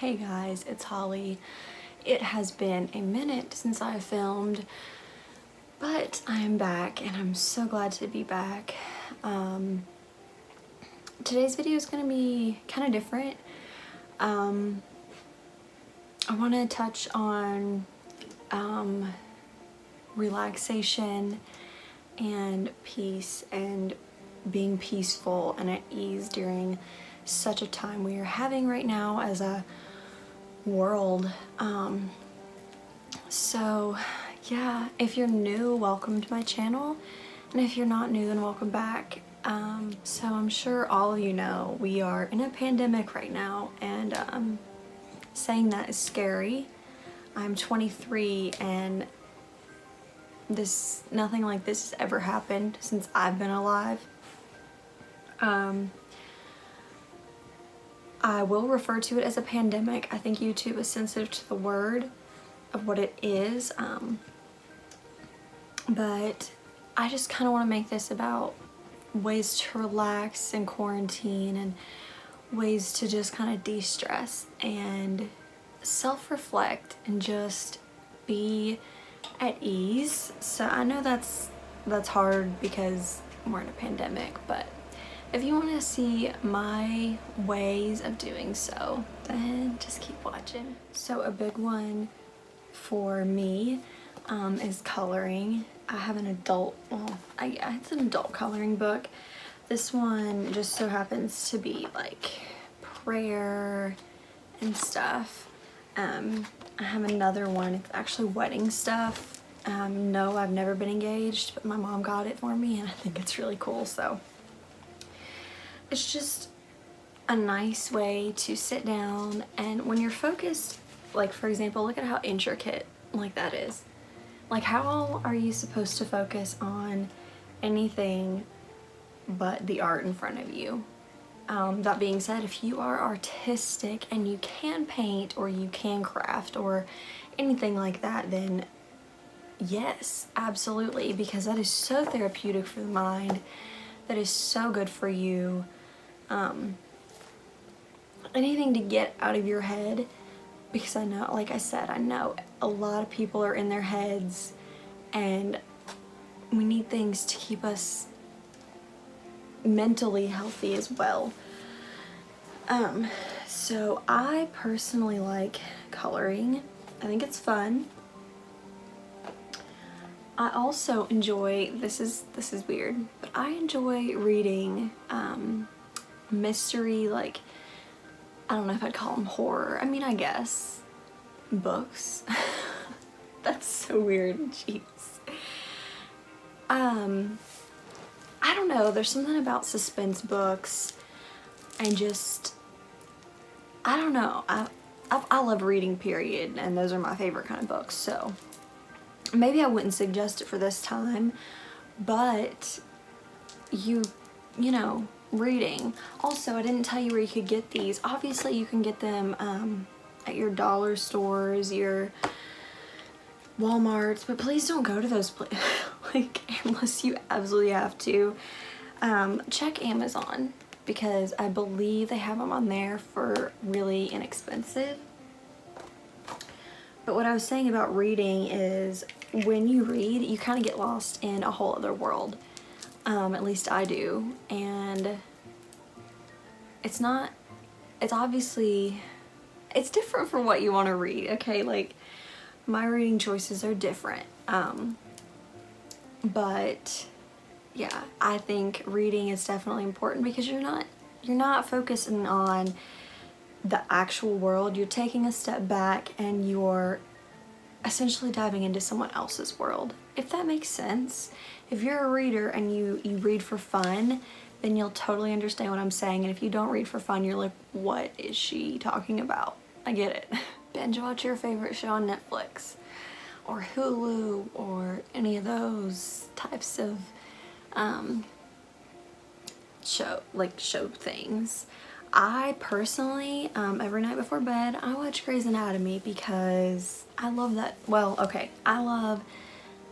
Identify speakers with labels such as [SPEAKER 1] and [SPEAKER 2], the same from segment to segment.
[SPEAKER 1] Hey guys, it's Holly. It has been a minute since I filmed, but I am back and I'm so glad to be back. Today's video is going to be kind of different. I want to touch on relaxation and peace and being peaceful and at ease during such a time we are having right now as a world. So yeah, if you're new, welcome to my channel, and if you're not new, then welcome back. So I'm sure all of you know we are in a pandemic right now, and saying that is scary. I'm 23 and nothing like this has ever happened since I've been alive. I will refer to it as a pandemic. I think YouTube is sensitive to the word of what it is, but I just kind of want to make this about ways to relax in quarantine and ways to just kind of de-stress and self-reflect and just be at ease. So I know that's hard because we're in a pandemic, but if you want to see my ways of doing so, then just keep watching. So a big one for me is coloring. I have an adult, it's an adult coloring book. This one just so happens to be like prayer and stuff. I have another one, it's actually wedding stuff. No, I've never been engaged, but my mom got it for me and I think it's really cool, so. It's just a nice way to sit down, and when you're focused, like for example, look at how intricate like that is. Like, how are you supposed to focus on anything but the art in front of you? That being said, if you are artistic and you can paint or you can craft or anything like that, then yes, absolutely, because that is so therapeutic for the mind. That is so good for you. Anything to get out of your head, because I know, like I said, I know a lot of people are in their heads and we need things to keep us mentally healthy as well. So I personally like coloring. I think it's fun. I also enjoy, this is weird, but I enjoy reading mystery, like, I don't know if I'd call them horror. I mean, I guess books. That's so weird. Jeez. I don't know. There's something about suspense books and just, I don't know. I love reading, period, and those are my favorite kind of books. So maybe I wouldn't suggest it for this time, but you know, reading. Also, I didn't tell you where you could get these. Obviously, you can get them at your dollar stores, your Walmarts, but please don't go to those places, like, unless you absolutely have to. Check Amazon, because I believe they have them on there for really inexpensive. But what I was saying about reading is, when you read, you kind of get lost in a whole other world. At least I do, and it's obviously, it's different for what you want to read, okay? Like, my reading choices are different, but yeah, I think reading is definitely important because you're not focusing on the actual world. You're taking a step back and you're essentially diving into someone else's world, if that makes sense. If you're a reader and you read for fun, then you'll totally understand what I'm saying. And if you don't read for fun, you're like, what is she talking about? I get it. Binge watch your favorite show on Netflix or Hulu or any of those types of show things. I personally, every night before bed, I watch Grey's Anatomy because I love that. Well, okay, I love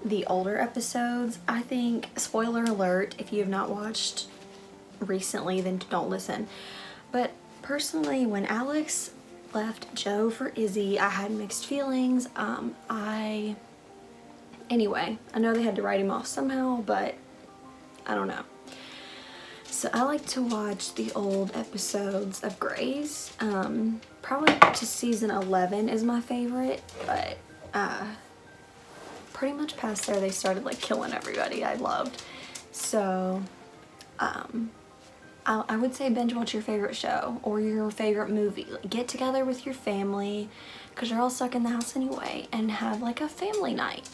[SPEAKER 1] the older episodes. I think, spoiler alert, if you have not watched recently, then don't listen. But personally, when Alex left Joe for Izzy. I had mixed feelings. Anyway, I know they had to write him off somehow, but I don't know. So I like to watch the old episodes of Grey's. Probably to season 11 is my favorite, but pretty much past there they started like killing everybody I loved. So I would say binge watch your favorite show or your favorite movie. Like, get together with your family because you're all stuck in the house anyway, and have like a family night.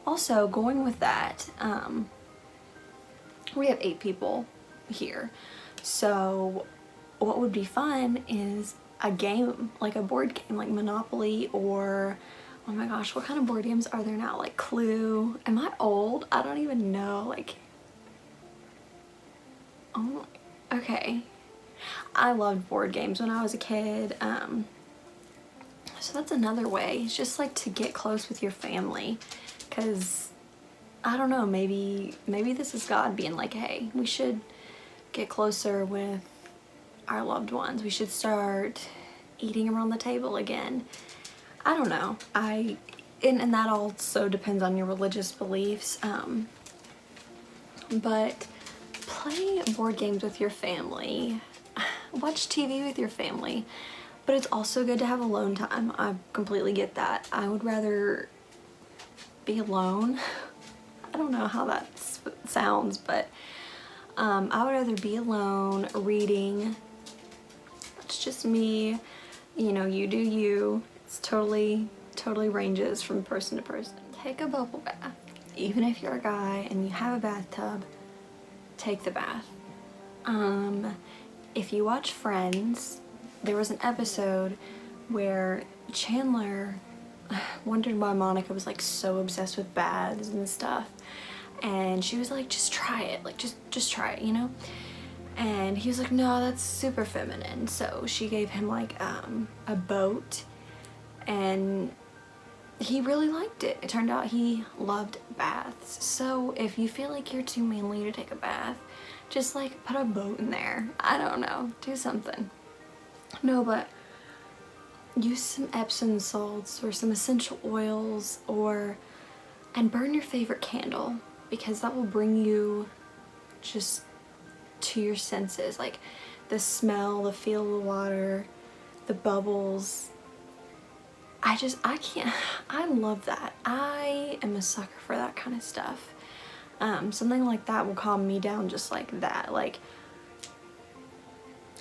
[SPEAKER 1] Also, going with that, we have 8 people here, so what would be fun is a game, like a board game, like Monopoly, or oh my gosh, what kind of board games are there now? Like Clue. Am I old? I don't even know. Like, oh, okay. I loved board games when I was a kid. So that's another way. It's just like to get close with your family, because I don't know, maybe this is God being like, hey, we should get closer with our loved ones. We should start eating around the table again. I don't know. And that also depends on your religious beliefs. But play board games with your family. Watch TV with your family. But it's also good to have alone time. I completely get that. I would rather be alone. I don't know how that sounds, but I would rather be alone reading. It's just me. You know, you do you. It's totally ranges from person to person. Take a bubble bath. Even if you're a guy and you have a bathtub, take the bath. If you watch Friends, there was an episode where Chandler wondered why Monica was like so obsessed with baths and stuff, and she was like, just try it, like just try it, you know? And he was like, no, that's super feminine. So she gave him like a boat, and he really liked it. It turned out he loved baths. So if you feel like you're too manly to take a bath, just like put a boat in there. I don't know, do something. No, but use some Epsom salts or some essential oils, and burn your favorite candle, because that will bring you just to your senses. Like the smell, the feel of the water, the bubbles. I love that. I am a sucker for that kind of stuff. Something like that will calm me down just like that. Like,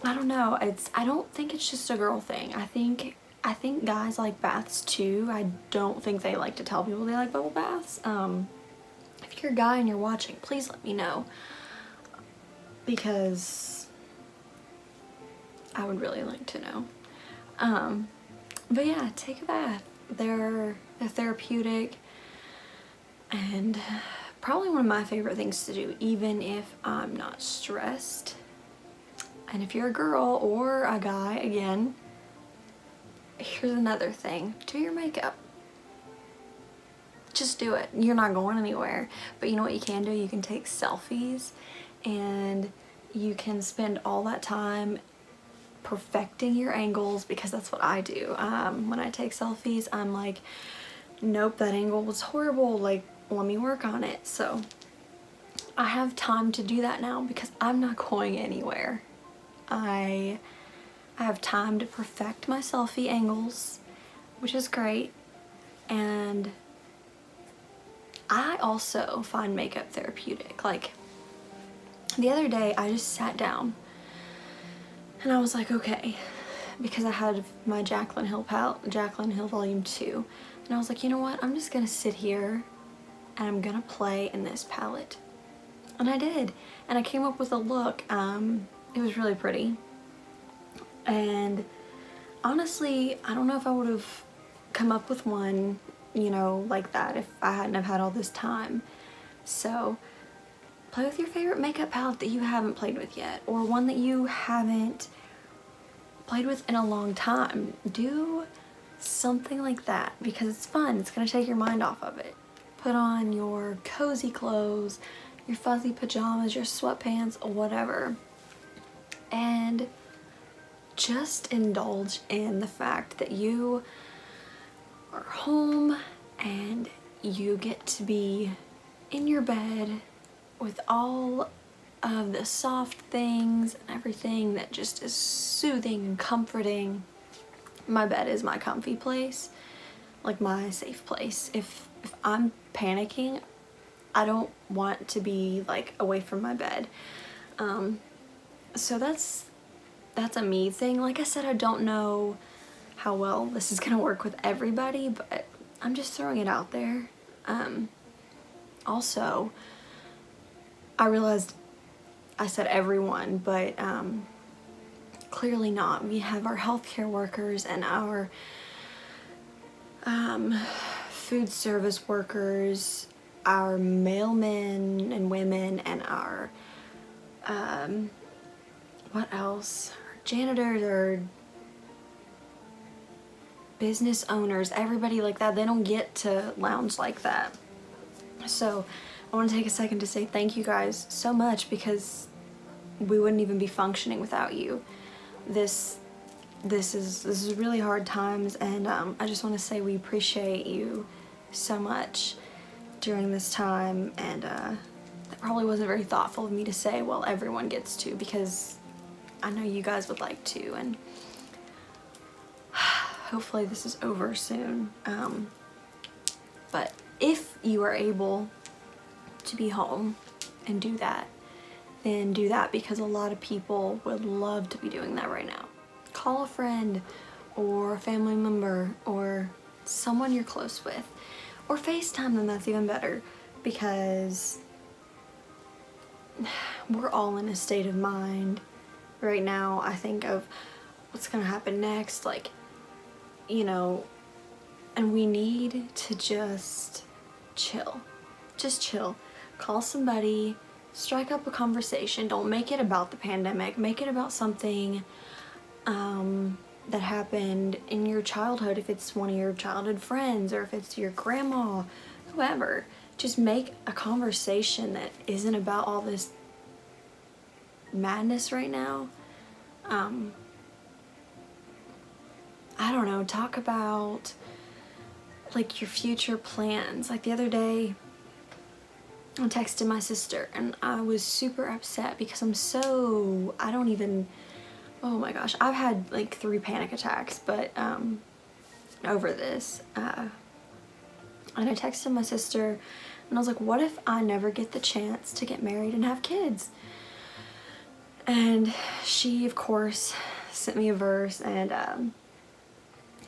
[SPEAKER 1] I don't know, I don't think it's just a girl thing. I think guys like baths too. I don't think they like to tell people they like bubble baths. If you're a guy and you're watching, please let me know, because I would really like to know. But yeah, take a bath. They're therapeutic, and probably one of my favorite things to do, even if I'm not stressed. And if you're a girl or a guy, again, here's another thing. Do your makeup. Just do it. You're not going anywhere. But you know what you can do? You can take selfies, and you can spend all that time perfecting your angles, because that's what I do. When I take selfies, I'm like, nope, that angle was horrible. Like, let me work on it. So I have time to do that now because I'm not going anywhere. I have time to perfect my selfie angles, which is great. And I also find makeup therapeutic. Like, the other day I just sat down and I was like, okay, because I had my Jaclyn Hill Volume 2, and I was like, you know what, I'm just gonna sit here and I'm gonna play in this palette. And I did, and I came up with a look. It was really pretty, and honestly, I don't know if I would have come up with one, you know, like that if I hadn't have had all this time. So play with your favorite makeup palette that you haven't played with yet, or one that you haven't played with in a long time. Do something like that because it's fun. It's gonna take your mind off of it. Put on your cozy clothes, your fuzzy pajamas, your sweatpants, or whatever, and just indulge in the fact that you are home and you get to be in your bed with all of the soft things and everything that just is soothing and comforting. My bed is my comfy place, like my safe place. If I'm panicking, I don't want to be like away from my bed. So that's a me thing. Like I said, I don't know how well this is gonna work with everybody, but I'm just throwing it out there. Also, I realized I said everyone, but clearly not. We have our healthcare workers and our food service workers, our mailmen and women, and our what else? Our janitors, or business owners, everybody like that. They don't get to lounge like that. So I want to take a second to say thank you guys so much, because we wouldn't even be functioning without you. This is really hard times, and I just want to say we appreciate you so much during this time. And that probably wasn't very thoughtful of me to say, well, everyone gets to, because I know you guys would like to, and hopefully this is over soon. But if you are able to be home and do that, then do that, because a lot of people would love to be doing that right now. Call a friend or a family member or someone you're close with, or FaceTime them. That's even better, because we're all in a state of mind right now. I think of what's gonna happen next, like, you know, and we need to just chill. Just chill. Call somebody, strike up a conversation. Don't make it about the pandemic. Make it about something that happened in your childhood. If it's one of your childhood friends, or if it's your grandma, whoever. Just make a conversation that isn't about all this madness right now. I don't know, talk about like your future plans. Like the other day, I texted my sister and I was super upset because I don't even, oh my gosh, I've had like 3 panic attacks, but over this. And I texted my sister and I was like, what if I never get the chance to get married and have kids? And she, of course, sent me a verse, and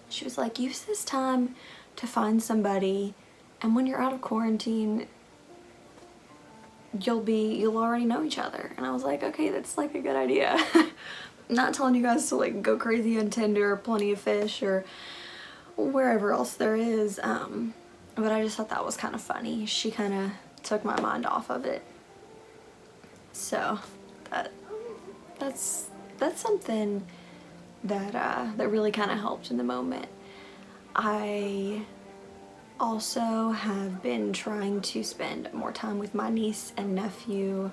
[SPEAKER 1] she was like, use this time to find somebody, and when you're out of quarantine, you'll already know each other. And I was like, okay, that's like a good idea. Not telling you guys to like go crazy on Tinder or Plenty of Fish or wherever else there is, but I just thought that was kind of funny. She kind of took my mind off of it. So that's something that that really kind of helped in the moment. I also have been trying to spend more time with my niece and nephew.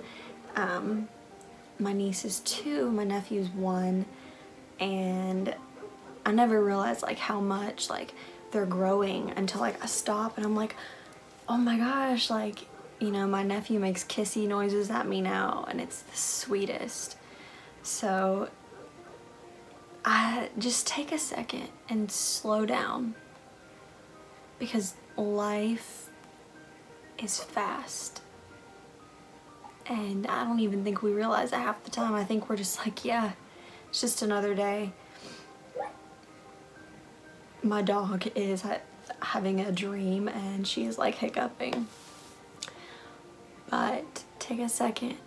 [SPEAKER 1] My niece is 2, my nephew's 1, and I never realized like how much like they're growing until like I stop and I'm like, oh my gosh, like, you know, my nephew makes kissy noises at me now, and it's the sweetest. So I just take a second and slow down, because life is fast. And I don't even think we realize it half the time. I think we're just like, yeah, it's just another day. My dog is having a dream and she is like hiccuping. But take a second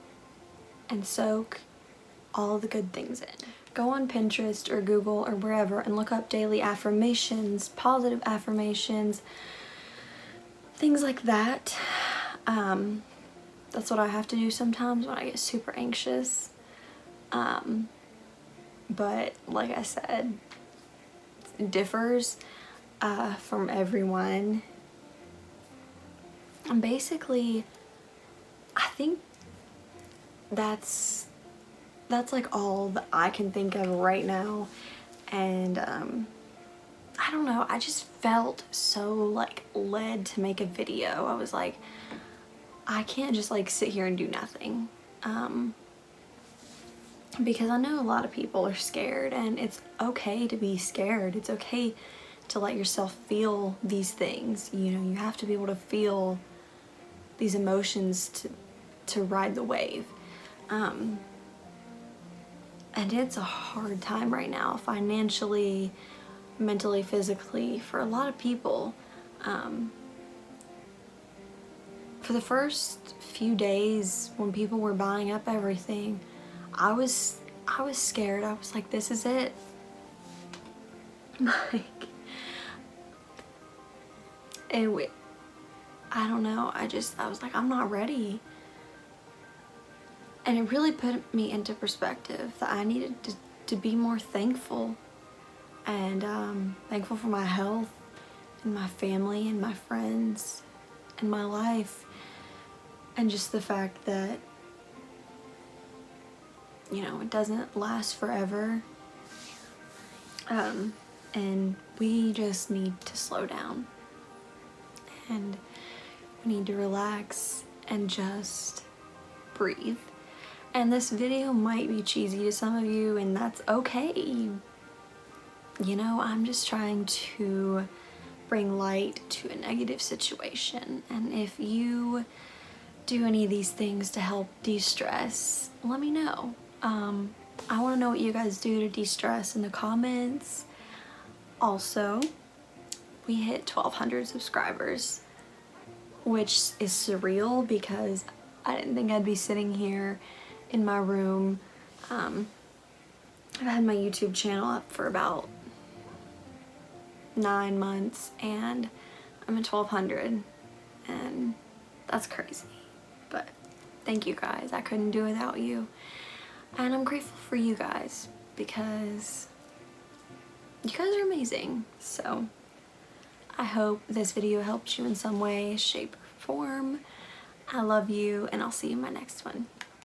[SPEAKER 1] and soak all the good things in. Go on Pinterest or Google or wherever and look up daily affirmations, positive affirmations, things like that. That's what I have to do sometimes when I get super anxious. But like I said, it differs from everyone. And basically, I think that's that's like all that I can think of right now. And I don't know, I just felt so like led to make a video. I was like, I can't just like sit here and do nothing. Because I know a lot of people are scared, and it's okay to be scared. It's okay to let yourself feel these things. You know, you have to be able to feel these emotions to ride the wave. And it's a hard time right now, financially, mentally, physically, for a lot of people. For the first few days when people were buying up everything, I was scared. I was like, this is it. Like, I don't know. I was like, I'm not ready. And it really put me into perspective that I needed to be more thankful. And thankful for my health and my family and my friends and my life. And just the fact that, you know, it doesn't last forever. And we just need to slow down. And we need to relax and just breathe. And this video might be cheesy to some of you, and that's okay. You know, I'm just trying to bring light to a negative situation. And if you do any of these things to help de-stress, let me know. I want to know what you guys do to de-stress in the comments. Also, we hit 1,200 subscribers, which is surreal because I didn't think I'd be sitting here in my room. I've had my YouTube channel up for about 9 months and I'm at 1,200, and that's crazy. But thank you guys. I couldn't do it without you. And I'm grateful for you guys because you guys are amazing. So I hope this video helped you in some way, shape, or form. I love you, and I'll see you in my next one.